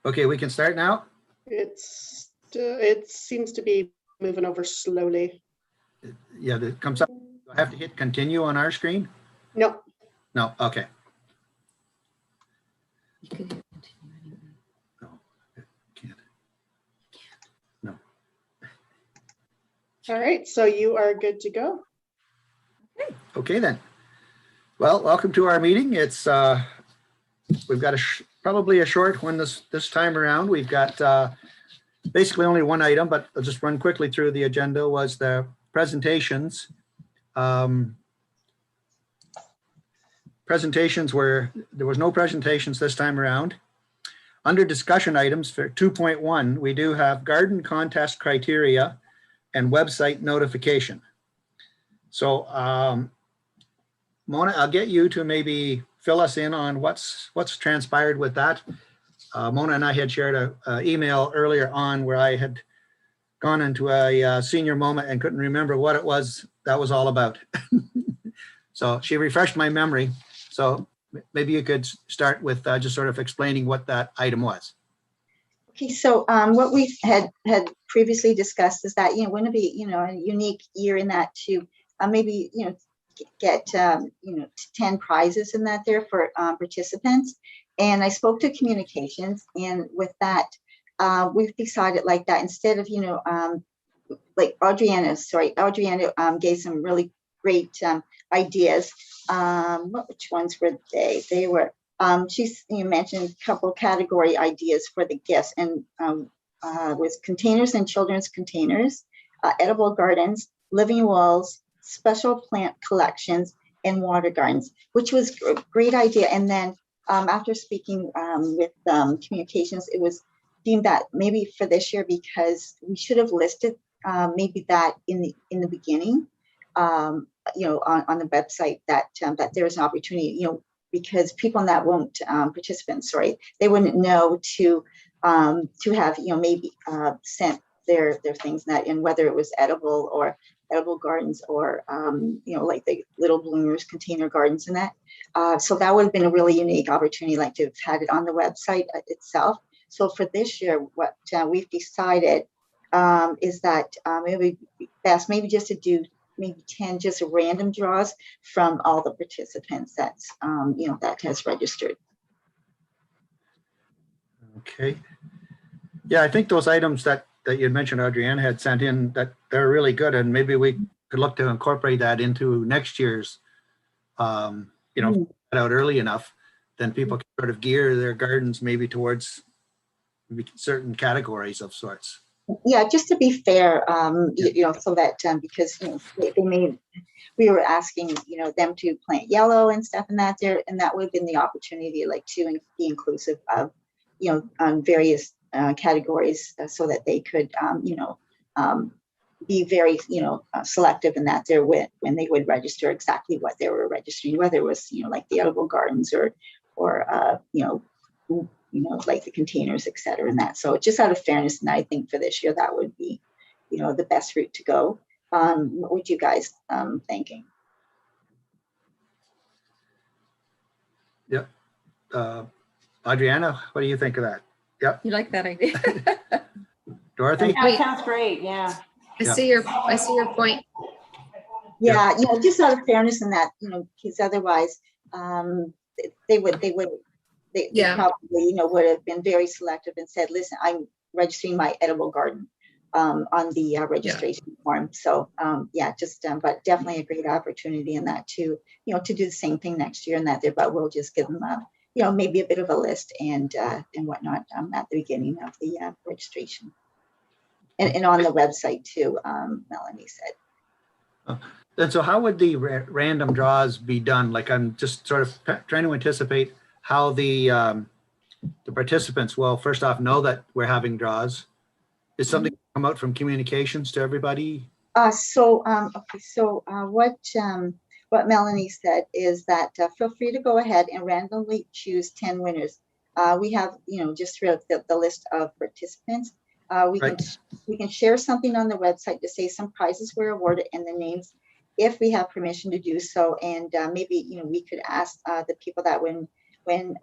Okay, we can start now. It seems to be moving over slowly. Yeah, that comes up. Do I have to hit continue on our screen? No. No, okay. You could hit continue anyway. No, I can't. No. All right, so you are good to go. Okay then. Well, welcome to our meeting. It's we've got probably a short one this time around. We've got basically only one item, but I'll just run quickly through the agenda. Was the presentations. Presentations where there was no presentations this time around. Under discussion items for 2.1, we do have garden contest criteria and website notification. So Mona, I'll get you to maybe fill us in on what's transpired with that. Mona and I had shared an email earlier on where I had gone into a senior moment and couldn't remember what it was that was all about. So she refreshed my memory. So maybe you could start with just sort of explaining what that item was. Okay, so what we had previously discussed is that, wouldn't it be, a unique year in that to maybe, get, 10 prizes in that there for participants. And I spoke to communications, and with that, we've decided like that instead of, like Adriana gave some really great ideas. Which ones were they? They were, she's mentioned a couple category ideas for the gifts, and was containers and children's containers, edible gardens, living walls, special plant collections, and water gardens, which was a great idea. And then after speaking with communications, it was deemed that maybe for this year, because we should have listed maybe that in the beginning, on the website, that that there is an opportunity, because people that won't participants, sorry, they wouldn't know to have maybe sent their things that, and whether it was edible or edible gardens or like the little bloomers container gardens and that. So that would have been a really unique opportunity, like to have had it on the website itself. So for this year, what we've decided is that it would be best maybe just to do maybe 10 just random draws from all the participants that's that has registered. Okay. Yeah, I think those items that you had mentioned, Adriana had sent in, that they're really good, and maybe we could look to incorporate that into next year's, out early enough, then people can sort of gear their gardens maybe towards maybe certain categories of sorts. Yeah, just to be fair, so that because we were asking them to plant yellow and stuff and that there, and that would have been the opportunity like to be inclusive of on various categories, so that they could be very selective in that there when they would register exactly what they were registering, whether it was like the edible gardens or like the containers, et cetera, and that. So just out of fairness, and I think for this year, that would be, the best route to go. What would you guys thinking? Yep. Adriana, what do you think of that? Yep. You like that idea? Dorothy? That sounds great. Yeah. I see your point. Yeah, just out of fairness in that, because otherwise, they probably, would have been very selective and said, listen, I'm registering my edible garden on the registration form. So but definitely a great opportunity in that to do the same thing next year and that there, but we'll just give them maybe a bit of a list and whatnot at the beginning of the registration. And on the website too, Melanie said. And so how would the random draws be done? Like, I'm just sort of trying to anticipate how the participants will first off know that we're having draws. Is something come out from communications to everybody? What Melanie said is that feel free to go ahead and randomly choose 10 winners. We have just throughout the list of participants. We can share something on the website to say some prizes were awarded and the names, if we have permission to do so. And maybe we could ask the people that when when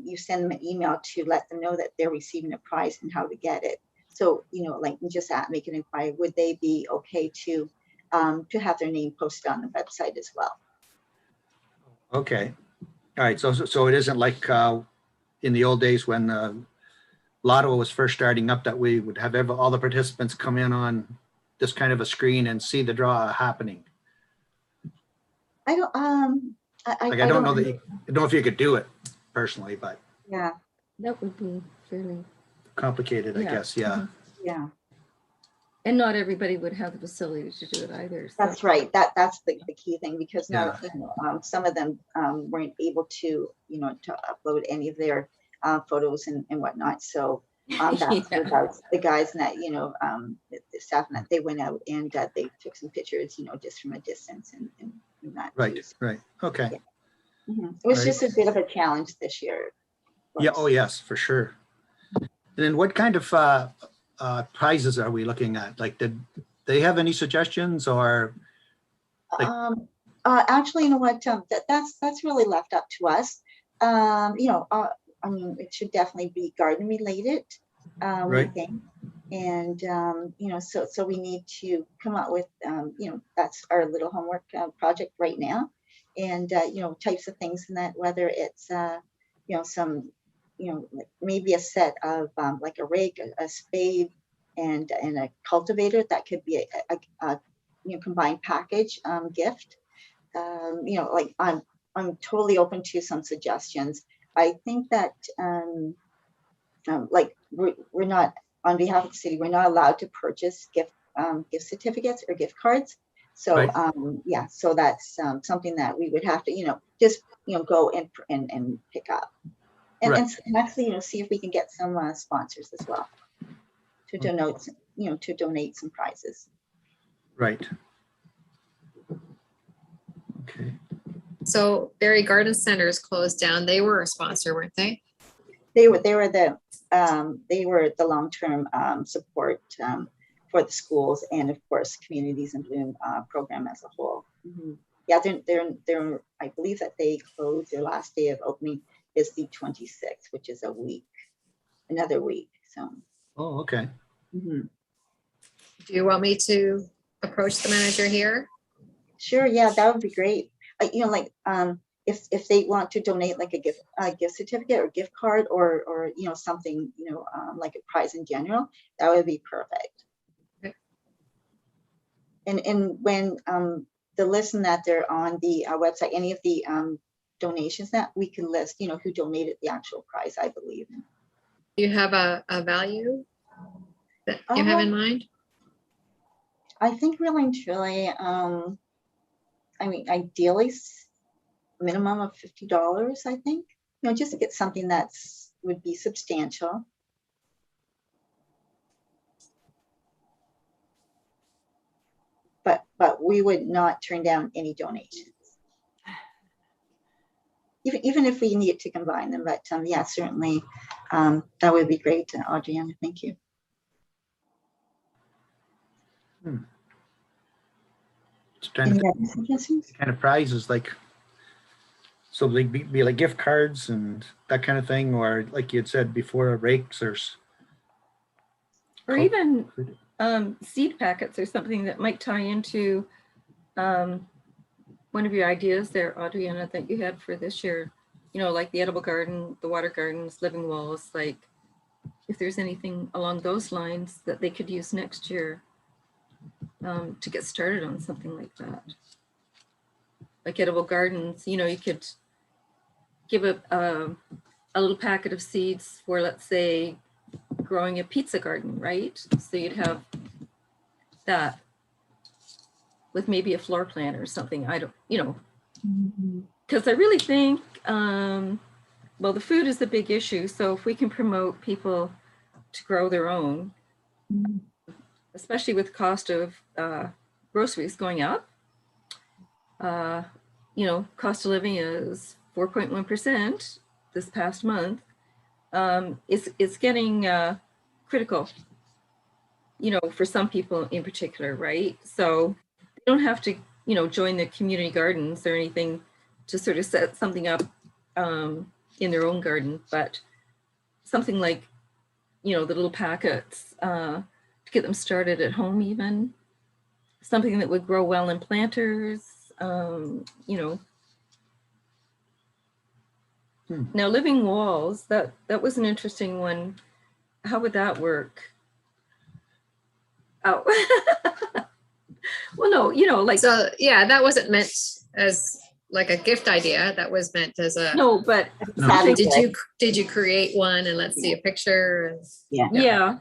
you send them an email to let them know that they're receiving a prize and how to get it. So, like just make an inquiry, would they be okay to have their name posted on the website as well? Okay. All right. So it isn't like in the old days when Lotto was first starting up that we would have all the participants come in on this kind of a screen and see the draw happening. I don't, Like I don't know that I don't know if you could do it personally, but yeah, That would be fairly, complicated, I Yeah. guess. Yeah. yeah, and not everybody would have the facility to do it either. So. that's right. That's the key thing, because Yeah. some of them weren't able to, to upload any of their photos and whatnot. So that's Yeah. about the guys that, the staff that they went out and they took some pictures, just from a distance and that. Right. too. Right. Okay. Yeah. It was Right. just a bit of a challenge this year. Yeah. Oh, yes, for sure. And then what kind of prizes are we looking at? Like, did they have any suggestions or? Like- Actually, you know what? That's really left up to us. I mean, it should definitely be garden related, Right. we think. And so we need to come up with, that's our little homework project right now. And types of things in that, whether it's some, like maybe a set of like a rake, a spade, and a cultivator. That could be a combined package gift. Like I'm totally open to some suggestions. I think that like we're not, on behalf of the city, we're not allowed to purchase gift certificates or gift cards. So Right. yeah, so that's something that we would have to just go and pick up and, Right. and actually see if we can get some sponsors as well to donate some prizes. Right. Okay. So Berry Garden Center is closed down. They were a sponsor, weren't they? They were the long-term support for the schools and of course Communities in Bloom program as a whole. Mm-hmm. Yeah, they're I believe that they closed, their last day of opening is the 26th, which is another week. So. Oh, okay. Mm-hmm. Do you want me to approach the manager here? Sure. Yeah, that would be great. If they want to donate like a gift certificate or gift card or something, like a prize in general, that would be perfect. Okay. And when the list that they're on the website, any of the donations that we can list, who donated the actual prize, I believe. Do you have a value that you have in mind? I think really and truly, I mean, ideally minimum of $50, I think, just to get something that's would be substantial. But we would not turn down any donations, even if we need to combine them. But yeah, certainly that would be great, Adriana. Thank you. Just trying to think kind of prizes, like, so they be like gift cards and that kind of thing, or like you had said before, rakes or even seed packets or something that might tie into one of your ideas there, Adriana, that you had for this year, like the edible garden, the water gardens, living walls, like if there's anything along those lines that they could use next year to get started on something like that. Like edible gardens, you could give a little packet of seeds for, let's say, growing a pizza garden, right? So you'd have that with maybe a floor plan or something. I don't, because I really think, well, the food is a big issue. So if we can promote people to grow their own, especially with cost of groceries going up, cost of living is 4.1% this past month. It's getting critical, for some people in particular, right? So they don't have to, join the community gardens or anything to sort of set something up, in their own garden, but something like, you know, the little packets to get them started at home, even something that would grow well in planters, you know. Now, living walls, that was an interesting one. How would that work? Oh, well, no, you know, like, So yeah, that wasn't meant as like a gift idea. That was meant as a, no, but No. Sounded did you create one and let's see a picture? yeah.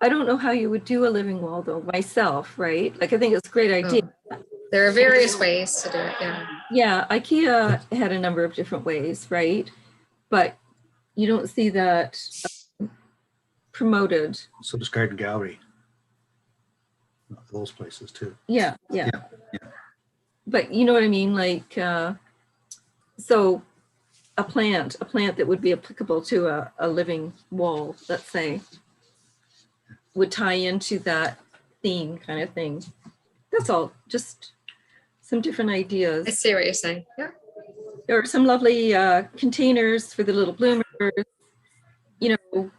I don't know how you would do a living wall though, myself, right? Like, I think it's a great idea. There are various ways to do it. Yeah. Yeah, IKEA had a number of different ways, right? But you don't see that promoted. So does Garden Gallery. Those places too. Yeah. Yeah. But you know what I mean? Like, so a plant that would be applicable to a living wall, let's say, would tie into that theme kind of thing. That's all, just some different I ideas. see what you're saying. Yeah. There are some lovely containers for the little bloomers, you know,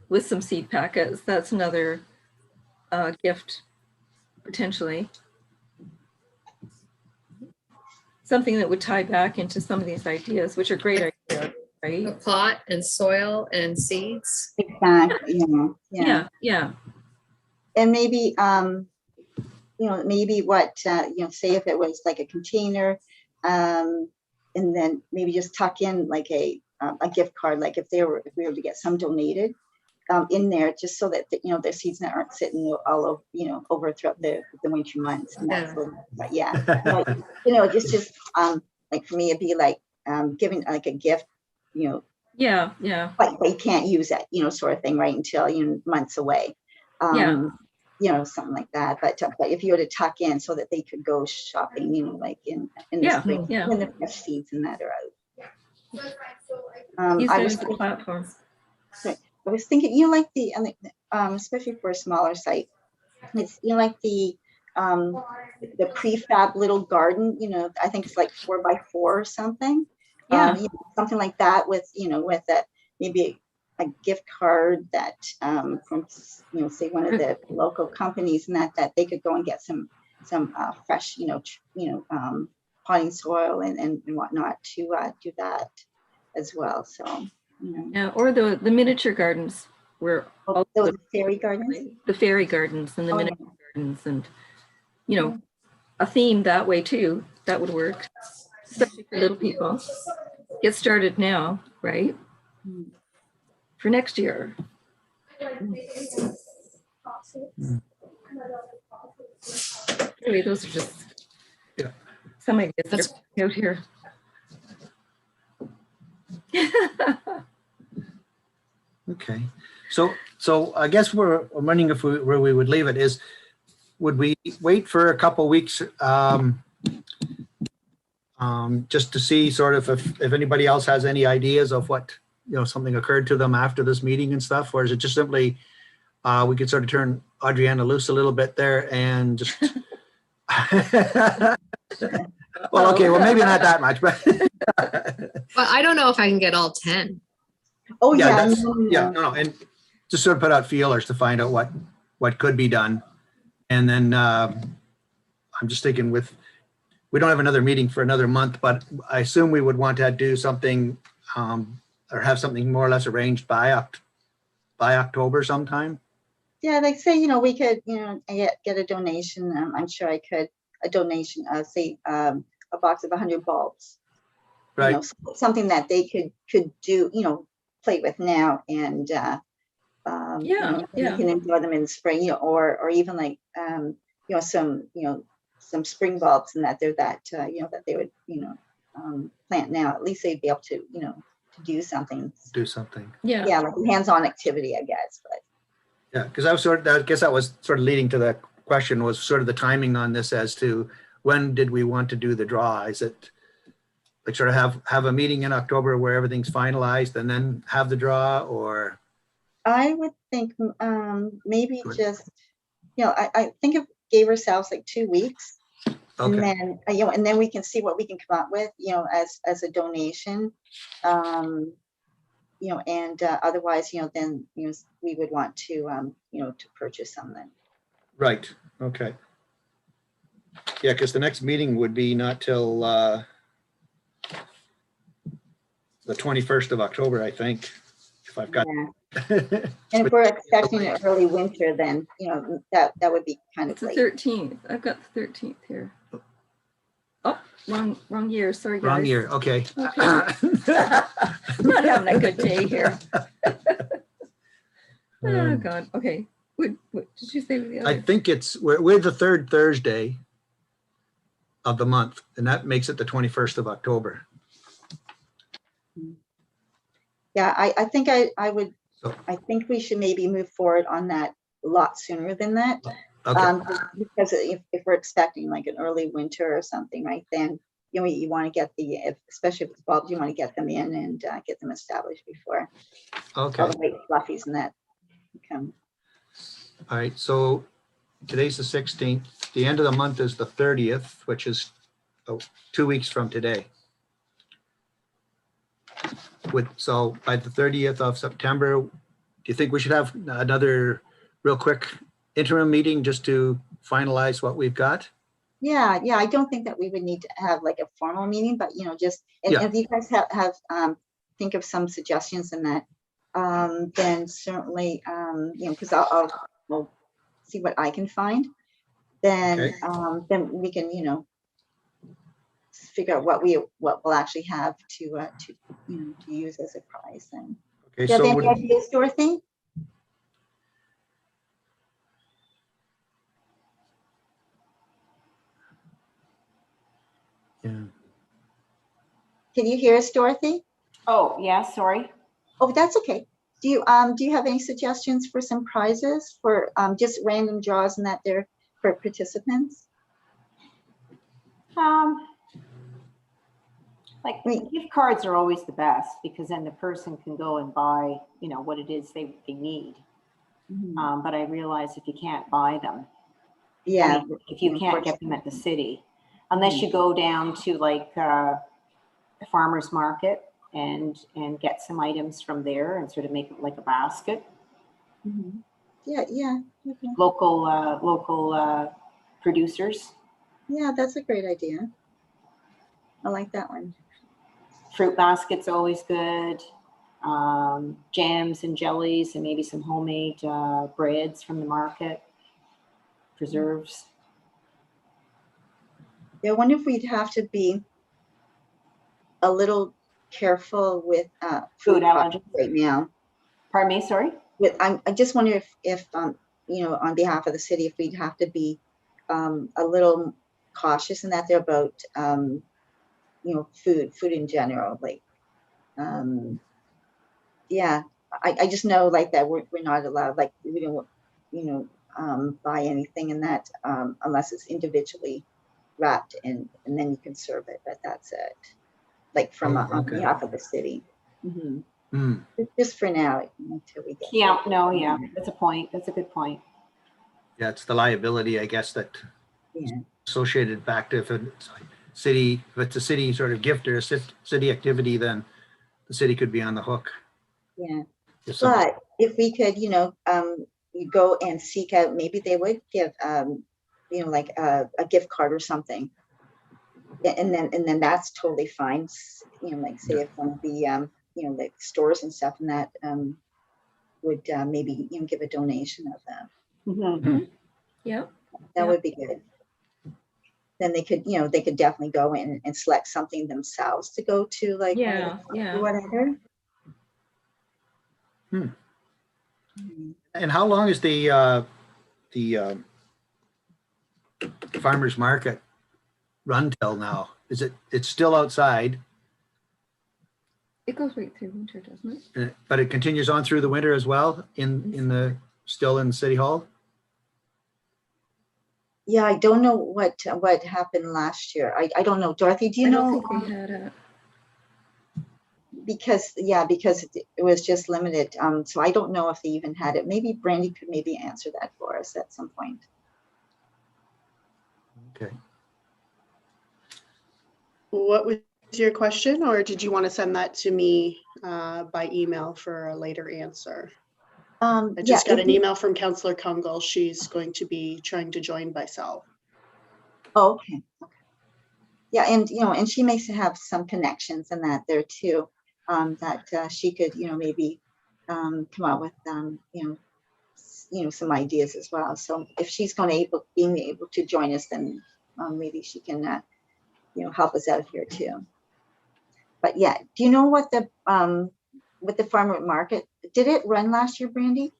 with some seed packets. That's another gift, potentially. Something that would tie back into some of these ideas, which are great ideas, A right? plot and soil and seeds. exactly, you know, yeah. Yeah. And maybe, you know, maybe what, you know, say if it was like a container, and then maybe just tuck in like a gift card, like if we were to get some donated in there, just so that, you know, their seeds aren't sitting all over, you know, over throughout the winter months. And that's but yeah, you know, just like for me, it'd be like giving like a gift, you know, Yeah. but you can't use it, you know, sort of thing, right, until, you know, months away. You know, something like that. But if you were to tuck in so that they could go shopping, you know, like in the spring, when the fresh seeds and that are out. Use I that was as a platform. I was thinking, you know, like the especially for a smaller site, it's, you know, like the prefab little garden, you know, I think it's like 4x4 or something. Yeah. You know, something like that with, you know, with a maybe a gift card that from, you know, say one of the local companies, and that they could go and get some fresh, you know, potting soil and whatnot to do that as well. So, you know. Yeah, or the miniature gardens were Those fairy gardens. the fairy gardens and the Oh, miniature gardens, and you know, a theme that way too. That would work, especially for little people. Get started now, right? For next year. Anyway, those are just some ideas that are out here. Okay. So I guess we're wondering if where we would leave it is, would we wait for a couple weeks just to see sort of if anybody else has any ideas of what, you know, something occurred to them after this meeting and stuff, or is it just simply we could sort of turn Adriana loose a little bit there and just well, okay, well, maybe not that much, but Well, I don't know if I can get all 10. Oh yeah, yeah, no, and just sort of put out feelers to find out what could be done. And then I'm just thinking we don't have another meeting for another month, but I assume we would want to do something or have something more or less arranged by October sometime. Yeah, like say, you know, we could, you know, get a donation. I'm sure I could, a donation, say a box of 100 bulbs. Right. You know, something that they could do, you know, play with now, and you know, you can enjoy them in the spring, you know, or even like you know, some spring bulbs, and that they're that you know, that they would, you know, plant now. At least they'd be able to, you know, to do something. Yeah, like a hands-on activity, I guess. But yeah, because I guess that was sort of leading to the question, was sort of the timing on this as to when did we want to do the draw? Is it like sort of have a meeting in October where everything's finalized and then have the draw, or? I would think maybe just, you know, I think it gave ourselves like 2 weeks And Okay, then, and then we can see what we can come up with, as a donation. And otherwise, then, we would want to, to purchase some then. right, okay. Yeah, because the next meeting would be not till the 21st of October, I think, if I've got. Yeah. And if we're expecting an early winter, then, that would be kind It's of the late. 13th. I've got the 13th here. Oh, wrong year. Sorry, guys. Wrong year, okay. Okay. Not having a good day here. Oh, God. Okay. What did you say with the I other? think we're the third Thursday of the month, and that makes it the 21st of October. Yeah, I think I would, So- I think we should maybe move forward on that a lot sooner than that. Okay, Because if we're expecting like an early winter or something, right, then, you want to get especially if it's bulbs, you want to get them in and get them established before okay. all the white fluffies and that come. All right, so today's the 16th. The end of the month is the 30th, which is 2 weeks from today. So by the 30th of September, do you think we should have another real quick interim meeting just to finalize what we've got? Yeah, I don't think that we would need to have like a formal meeting, but just, and Yeah. if you guys have think of some suggestions in that, then certainly, because we'll see what I can find. Then, Okay. then we can, figure out what we'll actually have to use as a prize. Then, Okay, do you have so any ideas, Dorothy? yeah. Can you hear us, Dorothy? Oh, yeah, sorry. Oh, that's okay. Do you have any suggestions for some prizes for just random draws and that there for participants? Like Wait. gift cards are always the best because then the person can go and buy, what it is they need. Mhm. But I realize if you can't buy them, Yeah. if you can't get them at the city, unless you go down to like the farmer's market and get some items from there and sort of make it like a basket. Mhm. Yeah. Okay. Local producers. Yeah, that's a great idea. I like that one. Fruit basket's always good. Jams and jellies and maybe some homemade breads from the market. Preserves. Yeah, I wonder if we'd have to be a little careful with Food costs allergies. right now. Pardon me, sorry? I just wonder if on behalf of the city, if we'd have to be a little cautious in that there about food in general, like yeah, I just know like that we're not allowed, like we don't buy anything in that unless it's individually wrapped and then you can serve it, but that's it, like from Oh, on okay. behalf of the city. Mhm. Hmm. Just for now until we get Yeah, no, yeah, that's a point. That's a good point. Yeah, it's the liability, I guess, that yeah. associated back to if it's a city sort of gift or a city activity, then the city could be on the hook. Yeah, If somebody- but if we could, you go and seek out, maybe they would give, like a gift card or something. And then that's totally fine. Like say if one of the, like stores and stuff and that would maybe give a donation of that. Mhm. Yeah. That Yeah. would be good. Then they could definitely go in and select something themselves to go to, like Yeah. or whatever. Hmm. Mhm. And how long is the farmer's market run till now? It's still outside, It goes right through winter, doesn't it? but it continues on through the winter as well still in City Hall? Yeah, I don't know what happened last year. I don't know. Dorothy, do you I know? don't think we had a. Because it was just limited. So I don't know if they even had it. Maybe Brandy could maybe answer that for us at some point. Okay. What was your question, or did you want to send that to me by email for a later answer? I Yeah, just got if an you- email from Councillor Kungal. She's going to be trying to join by cell. oh, okay. Yeah, and and she may have some connections in that there too, that she could, maybe come up with, some ideas as well. So if she's being able to join us, then maybe she can, help us out here too. But yeah, do you know what the farmer market, did it run last year, Brandy?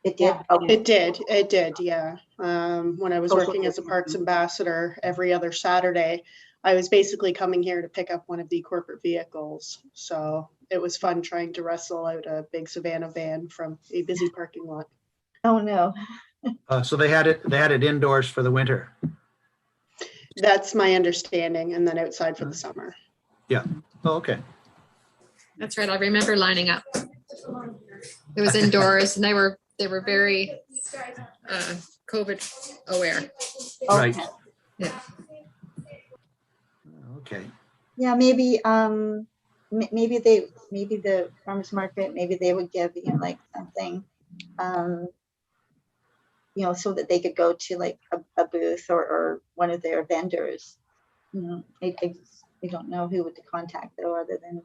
It did? Yeah. Okay. It did, yeah. When I was Social working as a Parks distancing. Ambassador every other Saturday, I was basically coming here to pick up one of the corporate vehicles. So it was fun trying to wrestle out a big Savannah van from a busy parking lot. Oh, no. So they had it indoors for the winter. That's my understanding, and then outside for the summer. Oh, okay. That's right. I remember lining up. It was indoors and they were very COVID aware. Right. Okay. Yeah. Okay. Yeah, maybe maybe the farmers market, maybe they would give like something, so that they could go to like a booth or one of their vendors. I don't know who would contact though, other than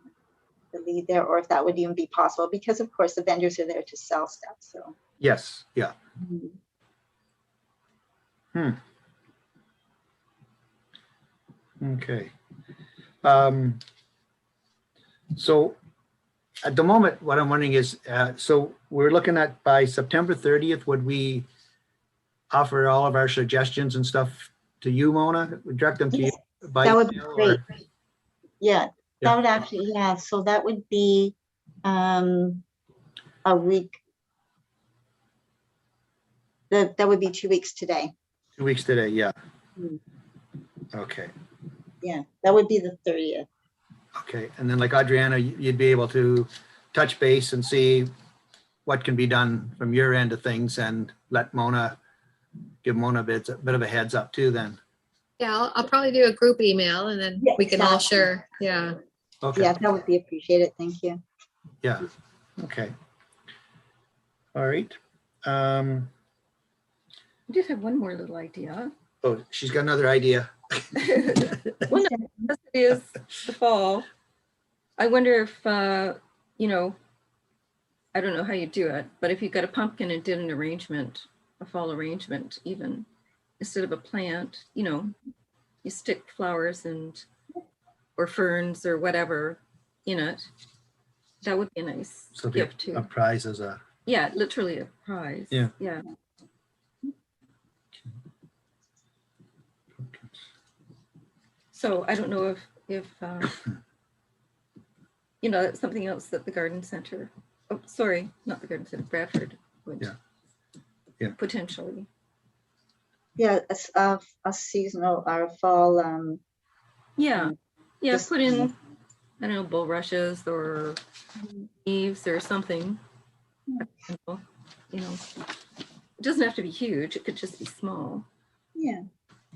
the lead there, or if that would even be possible, because of course the vendors are there to sell stuff. So. Yes. Yeah. Okay. So at the moment, what I'm wondering is, so we're looking at by September 30th, would we offer all of our suggestions and stuff to you, Mona? Direct them to you by That would be email, great. or- Yeah, Yeah. that would actually, yeah. So that would be a week. That would be 2 weeks today. 2 weeks today? Yeah. Hmm. Okay. Yeah, that would be the 30th. Okay. And then like Adriana, you'd be able to touch base and see what can be done from your end of things and give Mona a bit of a heads up too then. Yeah, I'll probably do a group email and then Yeah, we can all exactly. share. Yeah. Okay. Yeah, that would be appreciated. Thank you. Yeah. Okay. All right. I did have one more little idea. Oh, she's got another idea. Well, no, as it is the fall. I wonder if, I don't know how you do it, but if you got a pumpkin and did an arrangement, a fall arrangement even, instead of a plant, you stick flowers or ferns or whatever in it. That would be a nice So it'd be gift too. a prize as a, Yeah, literally a prize. Yeah. Yeah. So I don't know if that's something else that the garden center, oh, sorry, not the garden center, Bradford would Yeah. Yeah. potentially. Yeah, a seasonal or fall. Yeah. Yeah, Just- put in, I don't know, bulrushes or leaves or something. It doesn't have to be huge. It could just be small. Yeah.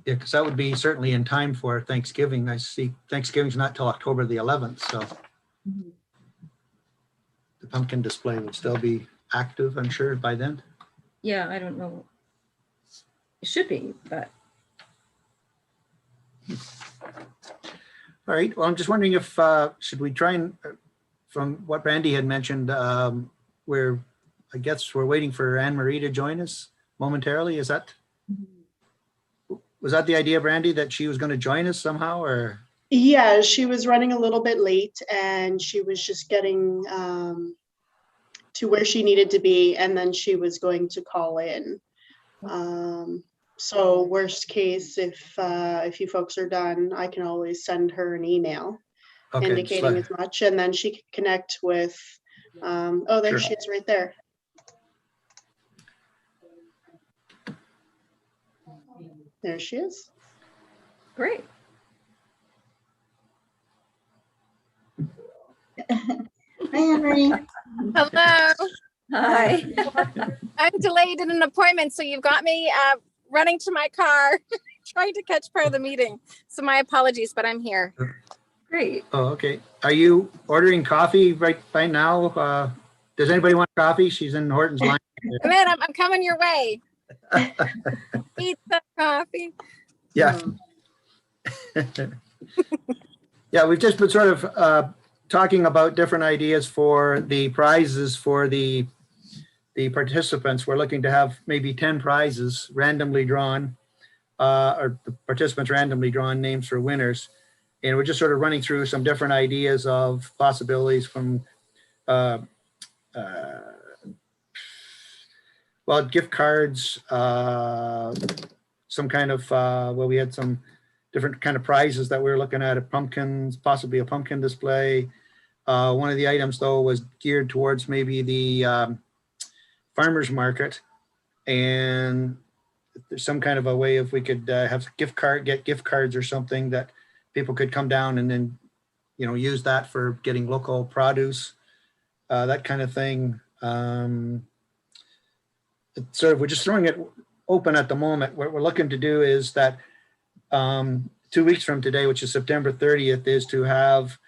yeah, because that would be certainly in time for Thanksgiving. I see Thanksgiving's not till October the 11th, so Mhm. the pumpkin display would still be active, I'm sure, by then. Yeah, I don't know. It should be, but All right, well, I'm just wondering if, should we try and, from what Brandy had mentioned, I guess we're waiting for Anne Marie to join us momentarily. Was that the idea, Brandy, that she was going to join us somehow, or? Yeah, she was running a little bit late and she was just getting to where she needed to be, and then she was going to call in. So worst case, if you folks are done, I can always send her an email Okay, indicating as much, and then she can connect with, oh, there Sure. she is right there. There she is. great. Hi, Anne-Marie. Hello, Hi. I'm delayed in an appointment, so you've got me running to my car. trying to catch part of the meeting. So my apologies, but I'm here. Great. Oh, okay. Are you ordering coffee right by now? Does anybody want coffee? She's in Horton's line. Man, I'm coming your way. Pizza, coffee. Yeah. Yeah, we've just been sort of talking about different ideas for the prizes for the participants. We're looking to have maybe 10 prizes randomly drawn, or the participants randomly drawn names for winners. And we're just sort of running through some different ideas of possibilities from, well, gift cards, some kind of, well, we had some different kind of prizes that we were looking at pumpkins, possibly a pumpkin display. One of the items though was geared towards maybe the farmer's market, and there's some kind of a way if we could have get gift cards or something that people could come down and then, you know, use that for getting local produce, that kind of thing. It's sort of, we're just throwing it open at the moment. What we're looking to do is that 2 weeks from today, which is September 30th, is to have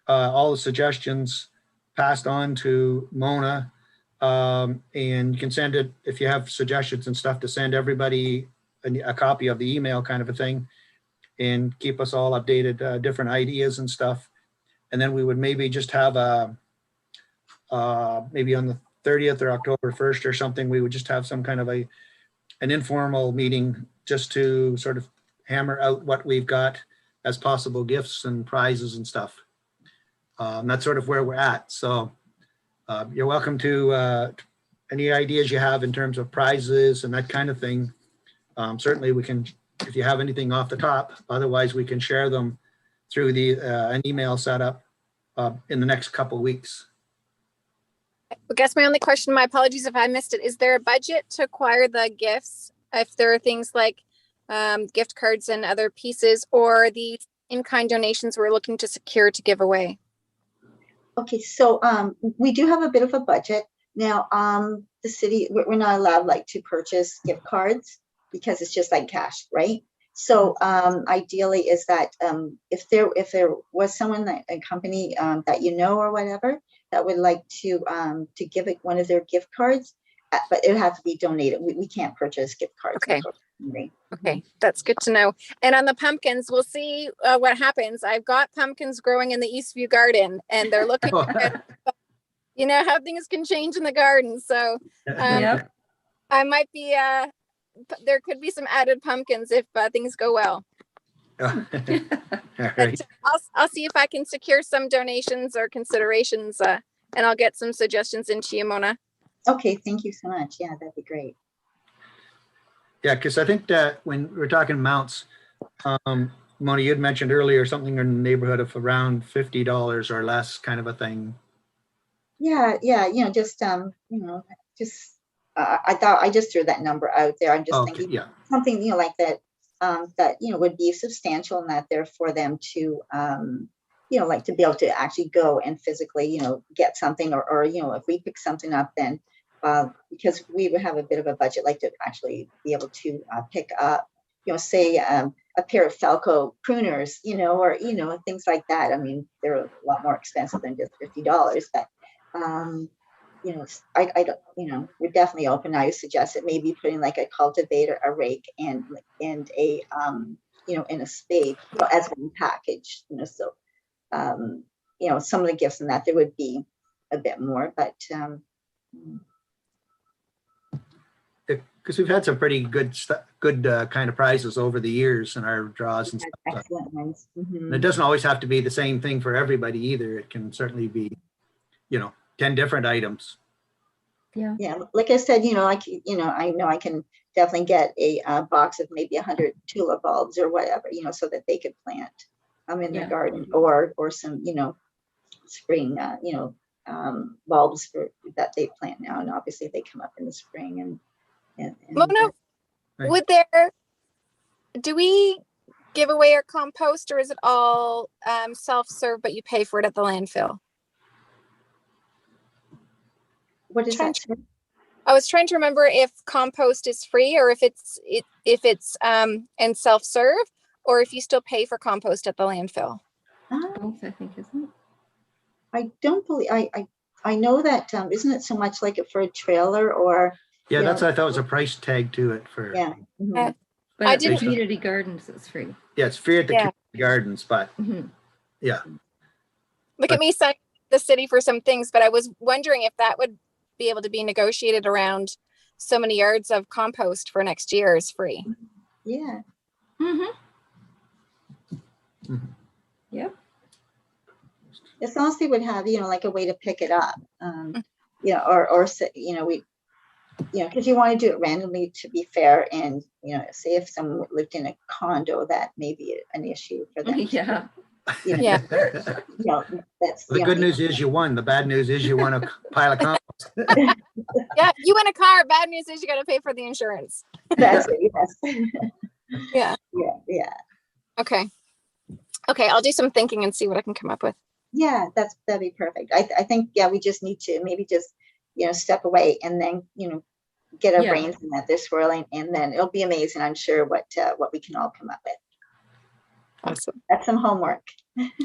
all the suggestions passed on to Mona. And you can send it, if you have suggestions and stuff, to send everybody a copy of the email kind of a thing, and keep us all updated, different ideas and stuff. And then we would maybe just have maybe on the 30th or October 1st or something, we would just have some kind of an informal meeting just to sort of hammer out what we've got as possible gifts and prizes and stuff. That's sort of where we're at. So you're welcome to any ideas you have in terms of prizes and that kind of thing. Certainly we can, if you have anything off the top, otherwise we can share them through an email setup in the next couple of weeks. I guess my only question, my apologies if I missed it, is there a budget to acquire the gifts? If there are things like gift cards and other pieces, or the in-kind donations we're looking to secure to give away? Okay, so we do have a bit of a budget. Now, the city, we're not allowed like to purchase gift cards because it's just like cash, right? So ideally is that if there was someone, a company that you know or whatever, that would like to give it one of their gift cards, but it would have to be donated. We can't purchase gift cards. Okay. Okay, that's good to know. And on the pumpkins, we'll see what happens. I've got pumpkins growing in the Eastview garden, and they're looking good. You know how things can change in the garden. So Yep. I might be, there could be some added pumpkins if things go well. All But right. I'll see if I can secure some donations or considerations, and I'll get some suggestions into you, Mona. Okay, thank you so much. Yeah, that'd be great. Yeah, because I think that when we're talking amounts, Mona, you had mentioned earlier something in the neighborhood of around $50 or less kind of a thing. Yeah, just just I thought I just threw that number out there. I'm just Okay, thinking yeah. something, like that, that, would be substantial and that there for them to, like to be able to actually go and physically, get something or, if we pick something up, then, because we would have a bit of a budget, like to actually be able to pick up, say, a pair of Falco pruners, or, things like that. I mean, they're a lot more expensive than just $50, but, I don't, we're definitely open. I would suggest that maybe putting like a cultivator, a rake, and a, in a spade, as one package, so, some of the gifts in that there would be a bit more, but, Because we've had some pretty good kind of prizes over the years in our draws and stuff. excellent ones. And it doesn't always have to be the same thing for everybody either. It can certainly be, 10 different items. Yeah. Yeah, like I said, I know I can definitely get a box of maybe 100 tulip bulbs or whatever, so that they could plant in their Yeah. garden, or some, spring, bulbs that they plant now, and obviously they come up in the spring and Mona, Right. do we give away our compost, or is it all self-serve, but you pay for it at the landfill? what is that? I was trying to remember if compost is free or if it's and self-serve, or if you still pay for compost at the landfill. Both, I think, isn't it? I don't believe, I know that, isn't it so much like it for a trailer or, Yeah, Yeah. that's, I thought was a price tag to it for, yeah. mhm. Uh, But I at the didn't- community gardens, it's free. yeah, it's free at the Yeah. community gardens, but Mhm. Look at me signing the city for some things, but I was wondering if that would be able to be negotiated around so many yards of compost for next year is free. Yeah, Mhm. Mhm. Yep. as long as they would have, like a way to pick it up. Because you want to do it randomly to be fair, and, say if someone lived in a condo, that may be an issue for them. Yeah. Yeah. That's The good news is you won. The bad news is you won a pile of compost. Yeah, you win a car. Bad news is you got to pay for the insurance. That's it, yes. Yeah. Yeah. Okay. Okay, I'll do some thinking and see what I can come up with. Yeah, that'd be perfect. I think, we just need to maybe just, step away and then, get our Yeah. brains in that they're swirling, and then it'll be amazing, I'm sure, what we can all come up with. Awesome. That's some homework.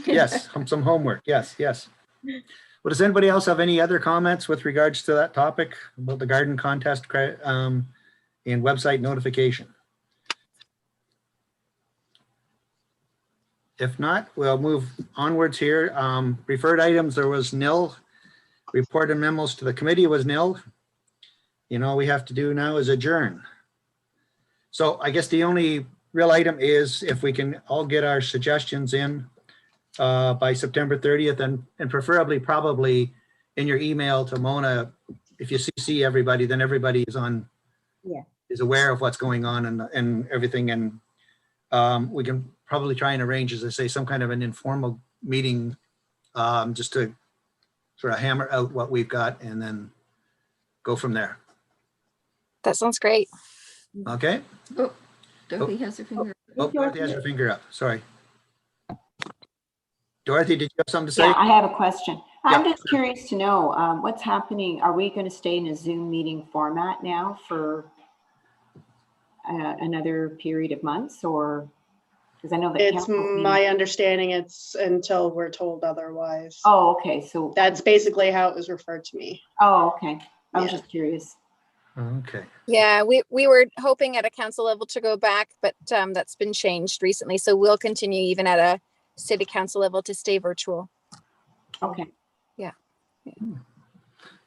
Yes, some homework. Yes, yes. Well, does anybody else have any other comments with regards to that topic about the garden contest and website notification? If not, we'll move onwards here. Referred items, there was nil. Report and memos to the committee was nil. All we have to do now is adjourn. So I guess the only real item is if we can all get our suggestions in by September 30th, and preferably probably in your email to Mona. If you see everybody, then everybody is is aware of what's going on and everything. And we can probably try and arrange, as I say, some kind of an informal meeting just to sort of hammer out what we've got and then go from there. That sounds great. Okay? Oh, Dorothy has her finger. Oh, Dorothy has her finger up. Sorry. Dorothy, did you have something to say? Yeah, I have a question. I'm Yeah. just curious to know what's happening. Are we going to stay in a Zoom meeting format now for another period of months, or because I know that It's council meeting- my understanding it's until we're told otherwise. Oh, okay. So That's basically how it was referred to me. Oh, okay. I was Yeah. just curious. Okay. Yeah, we were hoping at a council level to go back, but that's been changed recently. So we'll continue even at a city council level to stay virtual. Okay.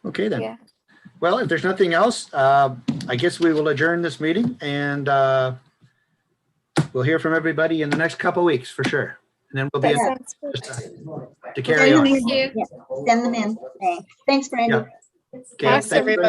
Okay, then. Yeah. Well, if there's nothing else, I guess we will adjourn this meeting, and we'll hear from everybody in the next couple of weeks for sure. And then we'll be That in sounds good. just to carry on. Thank you. Yeah, send them in. Thanks, Brandy. Yeah. Okay, Thanks, thank you very everybody.